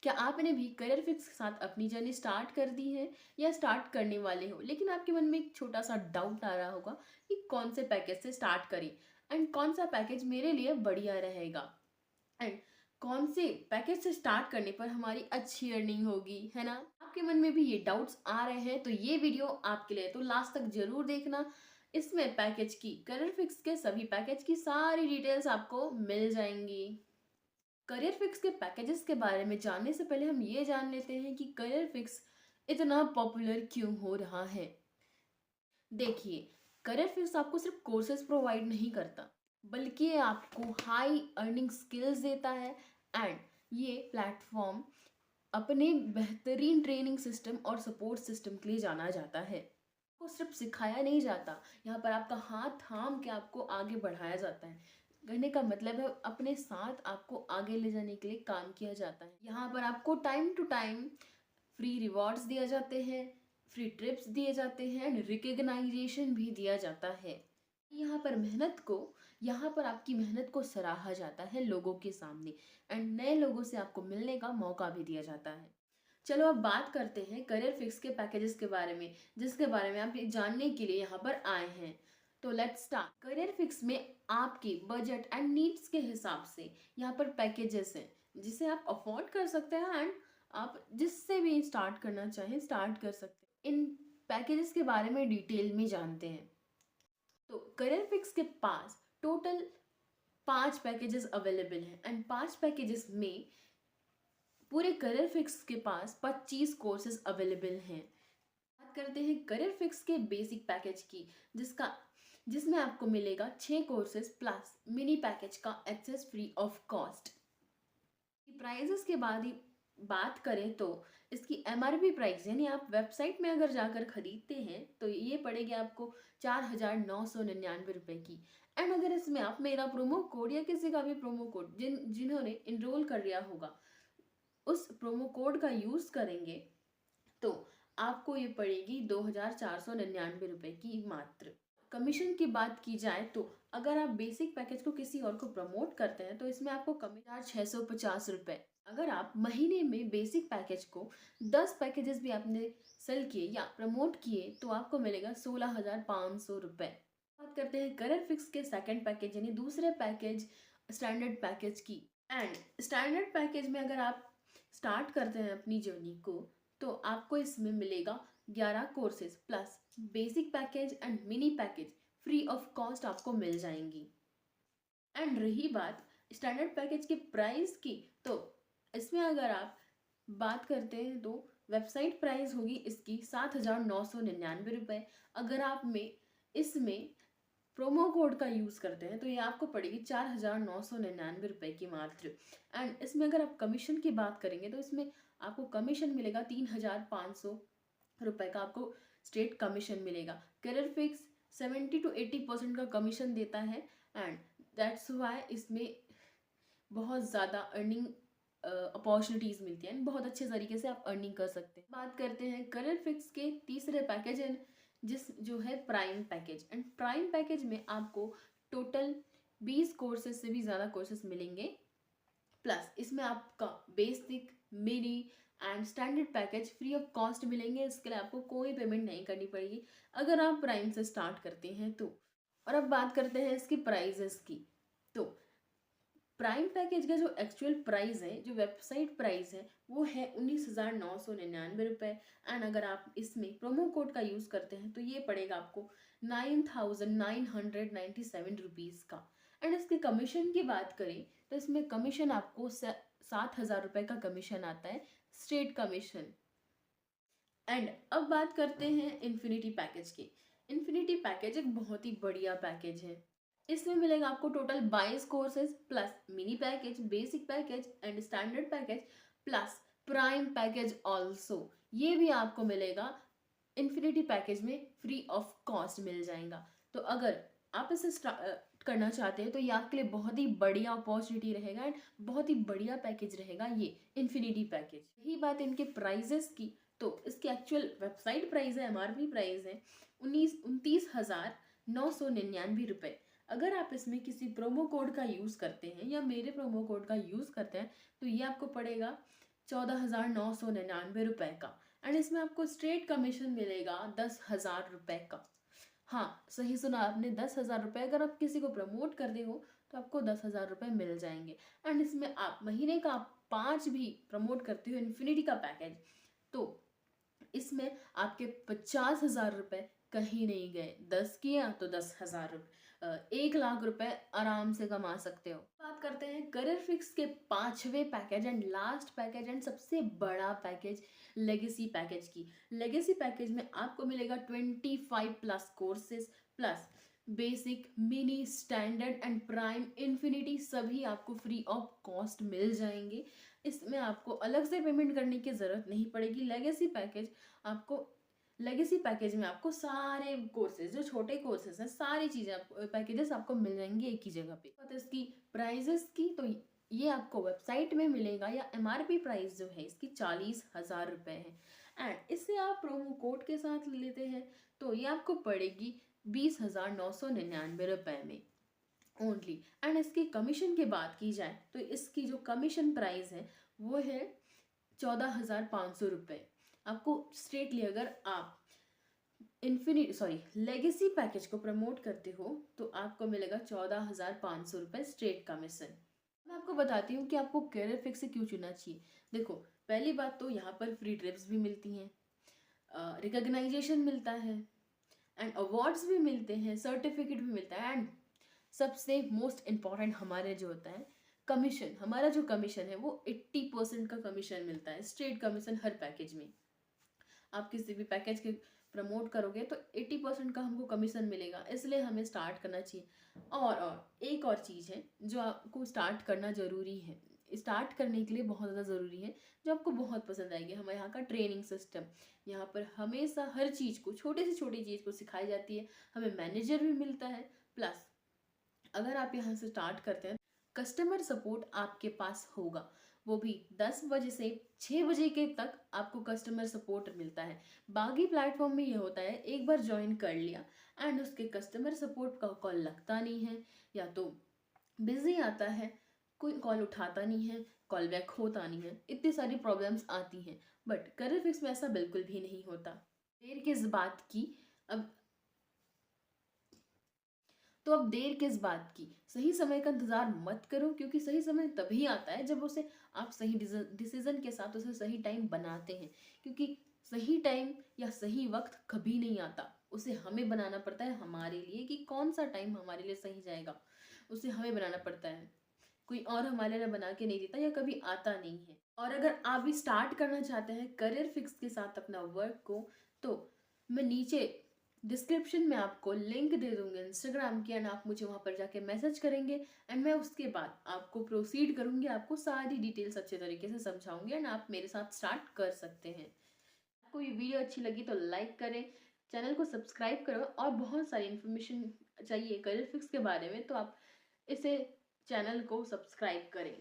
क्या आपने भी करियर फिक्स के साथ अपनी जर्नी स्टार्ट कर दी है या स्टार्ट करने वाले हो, लेकिन आपके मन में एक छोटा सा डाउट आ रहा होगा कि कौन से पैकेज से स्टार्ट करें एंड कौन सा पैकेज मेरे लिए बढ़िया रहेगा एंड कौन से पैकेज से स्टार्ट करने पर हमारी अच्छी अर्निंग होगी, है ना। आपके मन में भी ये डाउट्स आ रहे हैं तो ये वीडियो आपके लिए, तो लास्ट तक जरूर देखना। इसमें पैकेज की, करियर फिक्स के सभी पैकेज की सारी डिटेल्स आपको मिल जाएंगी। करियर फिक्स के पैकेजेस के बारे में जानने से पहले हम ये जान लेते हैं कि करियर फिक्स इतना पॉपुलर क्यों हो रहा है। देखिए, करियर फिक्स आपको सिर्फ कोर्सेज प्रोवाइड नहीं करता, बल्कि ये आपको हाई अर्निंग स्किल्स देता है। एंड ये प्लेटफॉर्म अपने बेहतरीन ट्रेनिंग सिस्टम और सपोर्ट सिस्टम के लिए जाना जाता है। आपको सिर्फ सिखाया नहीं जाता, यहाँ पर आपका हाथ थाम के आपको आगे बढ़ाया जाता है। कहने का मतलब है अपने साथ आपको आगे ले जाने के लिए काम किया जाता है। यहाँ पर आपको time to time free rewards दिए जाते हैं, फ्री ट्रिप्स दिए जाते हैं एंड रिकग्नाइजेशन भी दिया जाता है। यहाँ पर यहाँ पर आपकी मेहनत को सराहा जाता है लोगों के सामने एंड नए लोगों से आपको मिलने का मौका भी दिया जाता है। चलो अब बात करते हैं करियर फिक्स के पैकेजेस के बारे में, जिसके बारे में आप जानने के लिए यहाँ पर आए हैं। तो लेट्स स्टार्ट। करियर फिक्स में आपके बजट एंड नीड्स के हिसाब से यहाँ पर पैकेजेस हैं जिसे आप अफोर्ड कर सकते हैं एंड आप जिससे भी स्टार्ट करना चाहें स्टार्ट कर सकते हैं। इन पैकेजेस के बारे में डिटेल में जानते हैं। तो करियर फिक्स के पास टोटल 5 पैकेजेस अवेलेबल हैं एंड 5 पैकेजेस में पूरे करियर फिक्स के पास 25 कोर्सेज अवेलेबल हैं। बात करते हैं करियर फिक्स के बेसिक पैकेज की, जिसमें आपको मिलेगा 6 कोर्सेज प्लस मिनी पैकेज का access free of cost. Prices के बाद ही बात करें तो इसकी एमआरपी प्राइस, यानी आप वेबसाइट में अगर जाकर खरीदते हैं तो ये पड़ेगी आपको 4,999 रुपये की। एंड अगर इसमें आप मेरा प्रोमो कोड या किसी का भी प्रोमो कोड जिन्होंने इनरोल कर लिया होगा उस प्रोमो कोड का यूज़ करेंगे तो आपको ये पड़ेगी 2,499 रुपये की मात्र। कमीशन की बात की जाए तो अगर आप बेसिक पैकेज को किसी और को प्रमोट करते हैं तो इसमें आपको कमीशन 650 रुपये। अगर आप महीने में बेसिक पैकेज को 10 पैकेजेस भी आपने सेल किए या प्रमोट किए तो आपको मिलेगा 16,500 रुपये। बात करते हैं करियर फिक्स के सेकंड पैकेज यानी दूसरे पैकेज स्टैंडर्ड पैकेज की। एंड स्टैंडर्ड पैकेज में अगर आप स्टार्ट करते हैं अपनी जर्नी को तो आपको इसमें मिलेगा 11 courses plus basic package and mini package free of cost आपको मिल जाएंगी। एंड रही बात स्टैंडर्ड पैकेज के प्राइस की, तो इसमें अगर आप बात करते हैं तो वेबसाइट प्राइस होगी इसकी 7,999 रुपये। अगर आप इसमें प्रोमो कोड का यूज़ करते हैं तो ये आपको पड़ेगी 4,999 रुपये की मात्र। एंड इसमें अगर आप कमीशन की बात करेंगे तो इसमें आपको कमीशन मिलेगा 3,500 रुपये का, आपको स्टेट कमीशन मिलेगा। करियर फिक्स 70 to 80% का कमीशन देता है एंड दैट्स वाई इसमें बहुत ज़्यादा अर्निंग अपॉर्चुनिटीज़ मिलती हैं, बहुत अच्छे तरीके से आप अर्निंग कर सकते हैं। बात करते हैं करियर फिक्स के तीसरे पैकेज जो है prime package. And prime package में आपको टोटल 20 कोर्सेज से भी ज़्यादा कोर्सेज मिलेंगे प्लस इसमें आपका basic mini and standard package free of cost मिलेंगे। इसके लिए आपको कोई पेमेंट नहीं करनी पड़ेगी अगर आप प्राइम से स्टार्ट करते हैं तो। और अब बात करते हैं इसकी प्राइजेस की। तो प्राइम पैकेज का जो एक्चुअल प्राइस है, जो वेबसाइट प्राइस है, वो है 19,999 रुपये। एंड अगर आप इसमें प्रोमो कोड का यूज़ करते हैं तो ये पड़ेगा आपको 9,997 रुपीज़ का। एंड इसके कमीशन की बात करें तो इसमें कमीशन आपको 7,000 रुपये का कमीशन आता है, स्टेट कमीशन। एंड अब बात करते हैं इन्फिनिटी पैकेज की। इन्फिनिटी पैकेज एक बहुत ही बढ़िया पैकेज है। इसमें मिलेगा आपको total 22 courses plus mini package, basic package and standard package plus prime package also. ये भी आपको मिलेगा इन्फिनिटी पैकेज में फ्री ऑफ कॉस्ट मिल जाएगा। तो अगर आप इसे करना चाहते हैं तो ये आपके लिए बहुत ही बढ़िया अपॉर्चुनिटी रहेगा एंड बहुत ही बढ़िया पैकेज रहेगा ये इन्फिनिटी पैकेज। यही बात इनके प्राइजेस की, तो इसकी एक्चुअल वेबसाइट प्राइस है, एमआरपी प्राइस है 29,999 रुपये। अगर आप इसमें किसी प्रोमो कोड का यूज़ करते हैं या मेरे प्रोमो कोड का यूज़ करते हैं तो ये आपको पड़ेगा ₹14,999 का। एंड इसमें आपको स्ट्रेट कमीशन मिलेगा ₹10,000 का। हाँ, सही सुना आपने, ₹10,000। अगर आप किसी को प्रमोट कर रहे हो तो आपको ₹10,000 मिल जाएंगे। एंड इसमें आप महीने का आप 5 भी प्रमोट करते हो इन्फिनिटी का पैकेज, तो इसमें आपके ₹50,000 कहीं नहीं गए। 10 किया तो 10,000, 1,00,000 आराम से कमा सकते हो। बात करते हैं करियर फिक्स के 5वें package and last package and सबसे बड़ा पैकेज, लेगेसी पैकेज की। लेगेसी पैकेज में आपको मिलेगा 25 plus courses plus basic, mini, standard and prime, infinity सभी आपको फ्री ऑफ कॉस्ट मिल जाएंगे। इसमें आपको अलग से पेमेंट करने की ज़रूरत नहीं पड़ेगी। लेगेसी पैकेज में आपको सारे कोर्सेज, जो छोटे कोर्सेज हैं, सारी चीज़ें आपको, पैकेजेस आपको मिल जाएंगे एक ही जगह पे। तो इसकी प्राइजेस की, तो ये आपको वेबसाइट में मिलेगा, या MRP प्राइस जो है इसकी ₹40,000 है। एंड इससे आप प्रोमो कोड के साथ लेते हैं तो ये आपको पड़ेगी ₹20,999 में ओनली। एंड इसकी कमीशन की बात की जाए तो इसकी जो कमीशन प्राइस है वो है ₹14,500। आपको स्ट्रेटली अगर आप लेगेसी पैकेज को प्रमोट करते हो तो आपको मिलेगा ₹14,500 स्ट्रेट कमीशन। मैं आपको बताती हूँ कि आपको करियर फिक्स से क्यों चुनना चाहिए। देखो, पहली बात तो यहाँ पर फ्री ट्रिप्स भी मिलती हैं, रिकॉग्नाइजेशन मिलता है एंड अवार्ड्स भी मिलते हैं, सर्टिफिकेट भी मिलता है। एंड सबसे मोस्ट इम्पॉर्टेंट हमारे जो होता है कमीशन, हमारा जो कमीशन है वो 80% का कमीशन मिलता है, स्ट्रेट कमीशन हर पैकेज में। आप किसी भी पैकेज के प्रमोट करोगे तो 80% का हमको कमीशन मिलेगा, इसलिए हमें स्टार्ट करना चाहिए। और एक और चीज़ है जो आपको स्टार्ट करना ज़रूरी है, स्टार्ट करने के लिए बहुत ज़्यादा ज़रूरी है, जो आपको बहुत पसंद आएगी, हमारे यहाँ का ट्रेनिंग सिस्टम। यहाँ पर हमेशा हर चीज़ को, छोटी से छोटी चीज़ को सिखाई जाती है, हमें मैनेजर भी मिलता है। प्लस अगर आप यहाँ से स्टार्ट करते हैं, कस्टमर सपोर्ट आपके पास होगा, वो भी 10 बजे से 6 बजे के तक आपको कस्टमर सपोर्ट मिलता है। बाकी प्लेटफॉर्म में ये होता है, एक बार ज्वाइन कर लिया एंड उसके कस्टमर सपोर्ट का कॉल लगता नहीं है, या तो बिजी आता है, कोई कॉल उठाता नहीं है, कॉल बैक होता नहीं है, इतनी सारी प्रॉब्लम्स आती हैं। बट करियर फिक्स में ऐसा बिल्कुल भी नहीं होता। देर किस बात की, अब तो अब देर किस बात की, सही समय का इंतज़ार मत करो, क्योंकि सही समय तभी आता है जब उसे आप सही डिसीजन के साथ उसे सही टाइम बनाते हैं। क्योंकि सही टाइम या सही वक्त कभी नहीं आता, उसे हमें बनाना पड़ता है हमारे लिए, कि कौन सा टाइम हमारे लिए सही जाएगा, उसे हमें बनाना पड़ता है। कोई और हमारे लिए बना के नहीं देता, या कभी आता नहीं है। और अगर आप भी स्टार्ट करना चाहते हैं करियर फिक्स के साथ अपना वर्क को, तो मैं नीचे डिस्क्रिप्शन में आपको लिंक दे दूंगी इंस्टाग्राम की, एंड आप मुझे वहाँ पर जाके मैसेज करेंगे एंड मैं उसके बाद आपको प्रोसीड करूँगी, आपको सारी डिटेल्स अच्छे तरीके से समझाऊंगी एंड आप मेरे साथ स्टार्ट कर सकते हैं। आपको ये वीडियो अच्छी लगी तो लाइक करें, चैनल को सब्सक्राइब करो, और बहुत सारी इन्फॉर्मेशन चाहिए करियर फिक्स के बारे में तो आप इसे चैनल को सब्सक्राइब करें।